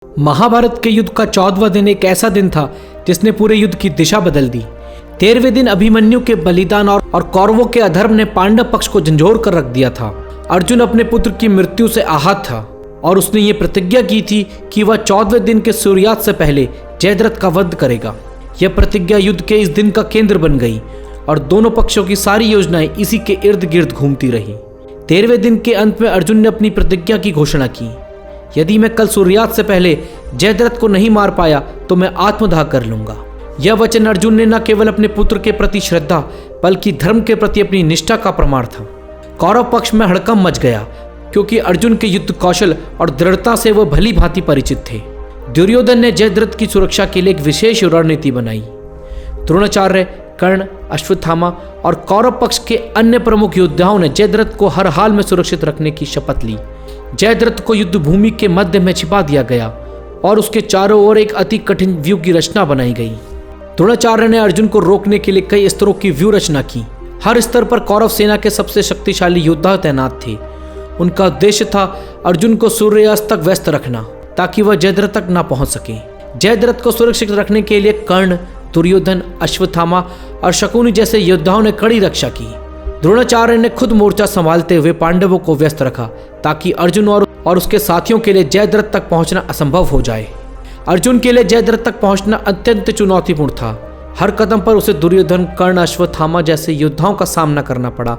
महाभारत के युद्ध का 14वां दिन एक ऐसा दिन था जिसने पूरे युद्ध की दिशा बदल दी। 13वें दिन अभिमन्यु के बलिदान और कौरवों के अधर्म ने पांडव पक्ष को झंझोर कर रख दिया था। अर्जुन अपने पुत्र की मृत्यु से आहत था और उसने ये प्रतिज्ञा की थी कि वह 14वें दिन के सूर्यास्त से पहले जयद्रथ का वध करेगा। यह प्रतिज्ञा युद्ध के इस दिन का केंद्र बन गई और दोनों पक्षों की सारी योजनाएं इसी के इर्द गिर्द घूमती रही। 13वें दिन के अंत में अर्जुन ने अपनी प्रतिज्ञा की घोषणा की, यदि मैं कल सूर्यास्त से पहले जयद्रथ को नहीं मार पाया तो मैं आत्मदाह कर लूंगा। यह वचन अर्जुन ने न केवल अपने पुत्र के प्रति श्रद्धा बल्कि धर्म के प्रति अपनी निष्ठा का प्रमाण था। कौरव पक्ष में हड़कंप मच गया क्योंकि अर्जुन के युद्ध कौशल और दृढ़ता से वह भली भांति परिचित थे। दुर्योधन ने जयद्रथ की सुरक्षा के लिए एक विशेष रणनीति बनाई। द्रोणाचार्य, कर्ण, अश्वत्थामा और कौरव पक्ष के अन्य प्रमुख योद्धाओं ने जयद्रथ को हर हाल में सुरक्षित रखने की शपथ ली। जयद्रथ को युद्ध भूमि के मध्य में छिपा दिया गया और उसके चारों ओर एक अति कठिन व्यूह की रचना बनाई गई। द्रोणाचार्य ने अर्जुन को रोकने के लिए कई स्तरों की व्यूह रचना की। हर स्तर पर कौरव सेना के सबसे शक्तिशाली योद्धा तैनात थे। उनका उद्देश्य था अर्जुन को सूर्यास्त तक व्यस्त रखना ताकि वह जयद्रथ तक न पहुंच सके। जयद्रथ को सुरक्षित रखने के लिए कर्ण, दुर्योधन, अश्वत्थामा और शकुनि जैसे योद्धाओं ने कड़ी रक्षा की। द्रोणाचार्य ने खुद मोर्चा संभालते हुए पांडवों को व्यस्त रखा ताकि अर्जुन और उसके साथियों के लिए जयद्रथ तक पहुंचना असंभव हो जाए। अर्जुन के लिए जयद्रथ तक पहुंचना अत्यंत चुनौतीपूर्ण था। हर कदम पर उसे दुर्योधन, कर्ण, अश्वत्थामा जैसे योद्धाओं का सामना करना पड़ा,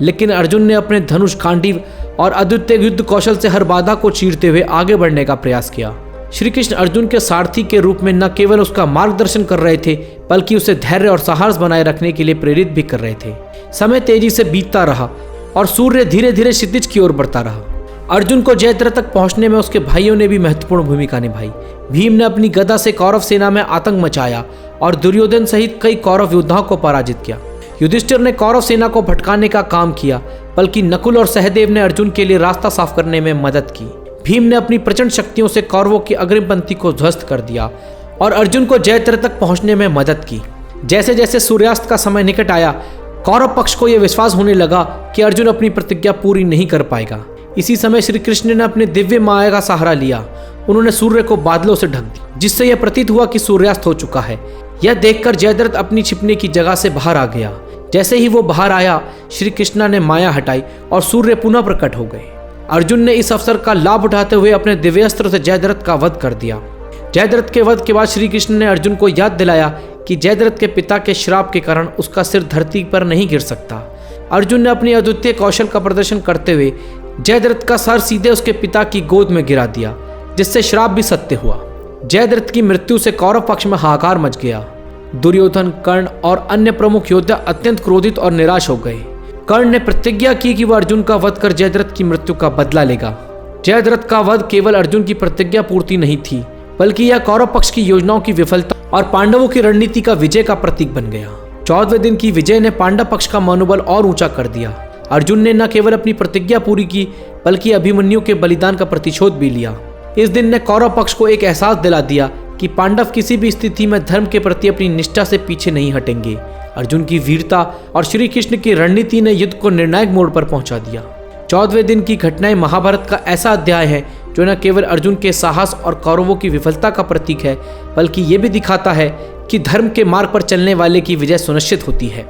लेकिन अर्जुन ने अपने धनुष, गांडीव और अद्वितीय युद्ध कौशल से हर बाधा को चीरते हुए आगे बढ़ने का प्रयास किया। श्री कृष्ण अर्जुन के सारथी के रूप में न केवल उसका मार्गदर्शन कर रहे थे बल्कि उसे धैर्य और साहस बनाए रखने के लिए प्रेरित भी कर रहे थे। समय तेजी से बीतता रहा और सूर्य धीरे धीरे क्षितिज की ओर बढ़ता रहा। अर्जुन को जयद्रथ तक पहुंचने में उसके भाइयों ने भी महत्वपूर्ण भूमिका निभाई। भीम ने अपनी गदा से कौरव सेना में आतंक मचाया और दुर्योधन सहित कई कौरव योद्धाओं को पराजित किया। युधिष्ठिर ने कौरव सेना को भटकाने का काम किया, बल्कि नकुल और सहदेव ने अर्जुन के लिए रास्ता साफ करने में मदद की। भीम ने अपनी प्रचंड शक्तियों से कौरवों की अग्रिम पंक्ति को ध्वस्त कर दिया और अर्जुन को जयद्रथ तक पहुंचने में मदद की। जैसे जैसे सूर्यास्त का समय निकट आया, कौरव पक्ष को यह विश्वास होने लगा कि अर्जुन अपनी प्रतिज्ञा पूरी नहीं कर पाएगा। इसी समय श्री कृष्ण ने अपने दिव्य माया का सहारा लिया। उन्होंने सूर्य को बादलों से ढक दिया, जिससे यह प्रतीत हुआ कि सूर्यास्त हो चुका है। यह देखकर जयद्रथ अपनी छिपने की जगह से बाहर आ गया। जैसे ही वो बाहर आया, श्री कृष्ण ने माया हटाई और सूर्य पुनः प्रकट हो गए। अर्जुन ने इस अवसर का लाभ उठाते हुए अपने दिव्यास्त्र से जयद्रथ का वध कर दिया। जयद्रथ के वध के बाद श्री कृष्ण ने अर्जुन को याद दिलाया कि जयद्रथ के पिता के श्राप के कारण उसका सिर धरती पर नहीं गिर सकता। अर्जुन ने अपनी अद्वितीय कौशल का प्रदर्शन करते हुए जयद्रथ का सर सीधे उसके पिता की गोद में गिरा दिया, जिससे श्राप भी सत्य हुआ। जयद्रथ की मृत्यु से कौरव पक्ष में हाहाकार मच गया। दुर्योधन, कर्ण और अन्य प्रमुख योद्धा अत्यंत क्रोधित और निराश हो गए। कर्ण ने प्रतिज्ञा की कि वह अर्जुन का वध कर जयद्रथ की मृत्यु का बदला लेगा। जयद्रथ का वध केवल अर्जुन की प्रतिज्ञा पूर्ति नहीं थी, बल्कि यह कौरव पक्ष की योजनाओं की विफलता और पांडवों की रणनीति का विजय का प्रतीक बन गया। 14वें दिन की विजय ने पांडव पक्ष का मनोबल और ऊंचा कर दिया। अर्जुन ने न केवल अपनी प्रतिज्ञा पूरी की बल्कि अभिमन्यु के बलिदान का प्रतिशोध भी लिया। इस दिन ने कौरव पक्ष को एक एहसास दिला दिया कि पांडव किसी भी स्थिति में धर्म के प्रति अपनी निष्ठा से पीछे नहीं हटेंगे। अर्जुन की वीरता और श्री कृष्ण की रणनीति ने युद्ध को निर्णायक मोड़ पर पहुंचा दिया। 14वें दिन की घटनाएं महाभारत का ऐसा अध्याय है जो न केवल अर्जुन के साहस और कौरवों की विफलता का प्रतीक है, बल्कि ये भी दिखाता है कि धर्म के मार्ग पर चलने वाले की विजय सुनिश्चित होती है।